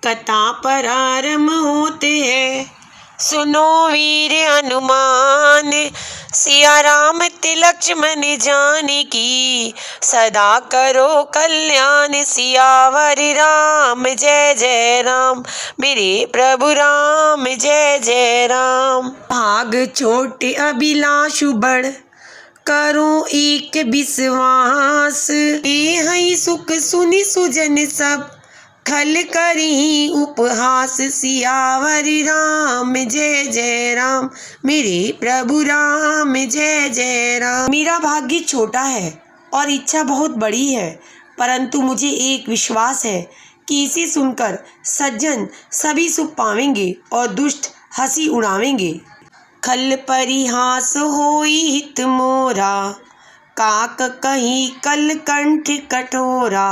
कथा प्रारंभ होते हैं। सुनो वीर हनुमान, सिया राम लक्ष्मण जानकी, सदा करो कल्याण सियावर राम। जय जय राम मेरे प्रभु राम, जय जय राम। भाग छोटे अभिलाषु बड़, करो एक विश्वास। ये सुख सुनि सुजन सब, खल करी उपहास। सियावर राम जय जय राम मेरे प्रभु राम, जय जय राम। मेरा भाग्य छोटा है और इच्छा बहुत बड़ी है, परंतु मुझे एक विश्वास है कि इसे सुनकर सज्जन सभी सुख पावेंगे और दुष्ट हंसी उड़ावेंगे। खल परिहास होई हित मोरा, काक कहीं कल कंठ कठोरा।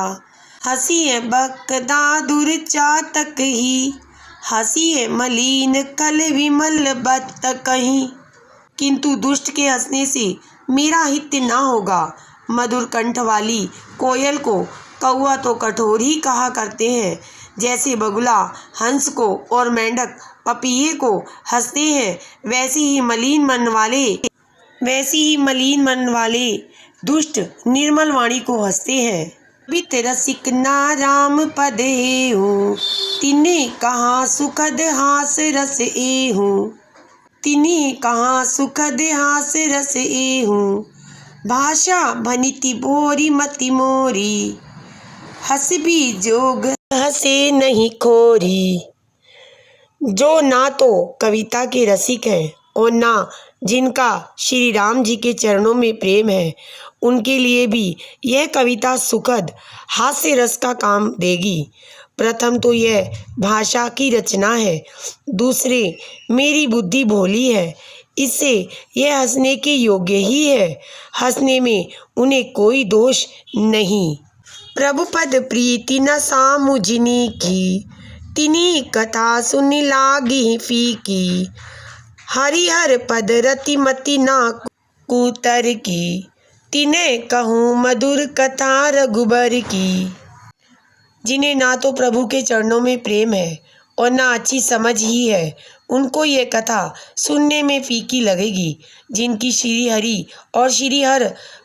हंसिए बकदादुर चातक ही, हंसिए मलिन कल विमल बत कहीं। किंतु दुष्ट के हंसने से मेरा हित ना होगा। मधुर कंठ वाली कोयल को कौआ तो कठोर ही कहा करते हैं, जैसे बगुला हंस को और मेंढक पपीहे को हंसते हैं, वैसे ही मलिन मन वाले दुष्ट निर्मल वाणी को हंसते हैं। बित रसिक नाराम पद हूँ, तिन्हें कहाँ सुखद हास रस हूँ। तिन्हें कहाँ सुखद हास रस हूँ, भाषा भनिति भोरी मति मोरी। हंस भी जोग हंसे नहीं खोरी। जो ना तो कविता के रसिक हैं और ना जिनका श्री राम जी के चरणों में प्रेम है, उनके लिए भी यह कविता सुखद हास्य रस का काम देगी। प्रथम तो यह भाषा की रचना है, दूसरे मेरी बुद्धि भोली है, इससे यह हंसने के योग्य ही है। हंसने में उन्हें कोई दोष नहीं। प्रभु पद प्रीति न सामुझनी की, तिन्ही कथा सुन लागी फीकी। हरिहर पद रति मति ना कुतर की, तिन्हें कहूँ मधुर कथा रघुबर की। जिन्हें ना तो प्रभु के चरणों में प्रेम है और ना अच्छी समझ ही है, उनको ये कथा सुनने में फीकी लगेगी। जिनकी श्री हरि और श्री हर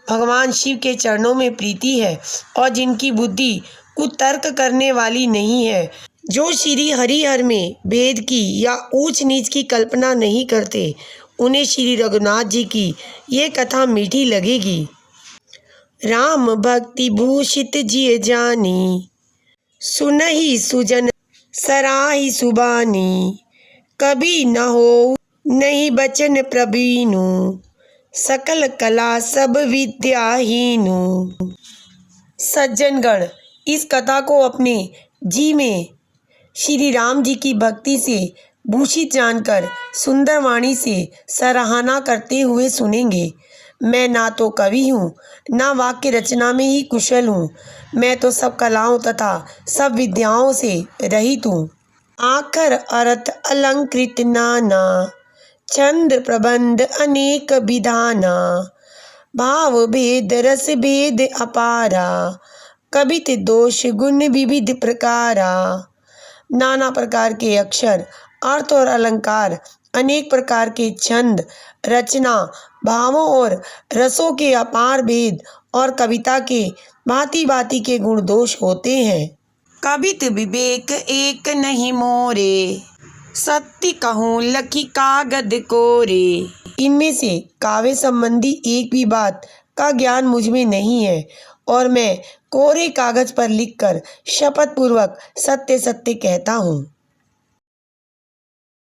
भगवान शिव के चरणों में प्रीति है और जिनकी बुद्धि कुतर्क करने वाली नहीं है, जो श्री हरिहर में भेद की या ऊंच नीच की कल्पना नहीं करते, उन्हें श्री रघुनाथ जी की ये कथा मीठी लगेगी। राम भक्ति भूषित जिय जानी, सुनहि सुजन सराहि सुबानी। कभी न हो नहीं बचन प्रवीणु, सकल कला सब विद्याहीनु। सज्जनगण, इस कथा को अपने जी में श्री राम जी की भक्ति से भूषित जानकर सुंदर वाणी से सराहना करते हुए सुनेंगे। मैं ना तो कवि हूँ, ना वाक्य रचना में ही कुशल हूँ। मैं तो सब कलाओं तथा सब विद्याओं से रहित हूँ। आखर अर्थ अलंकृत नाना, छंद प्रबंध अनेक विधाना। भाव भेद रस भेद अपारा, कवित दोष गुण विविध प्रकारा। नाना प्रकार के अक्षर, अर्थ और अलंकार, अनेक प्रकार के छंद, रचना, भावों और रसों के अपार भेद और कविता के भांति भांति के गुण दोष होते हैं। कवित विवेक एक नहीं मोरे, सत्य कहूँ लखी कागद कोरे। इनमें से काव्य संबंधी एक भी बात का ज्ञान मुझ में नहीं है और मैं कोरे कागज पर लिखकर शपथ पूर्वक सत्य सत्य कहता हूँ।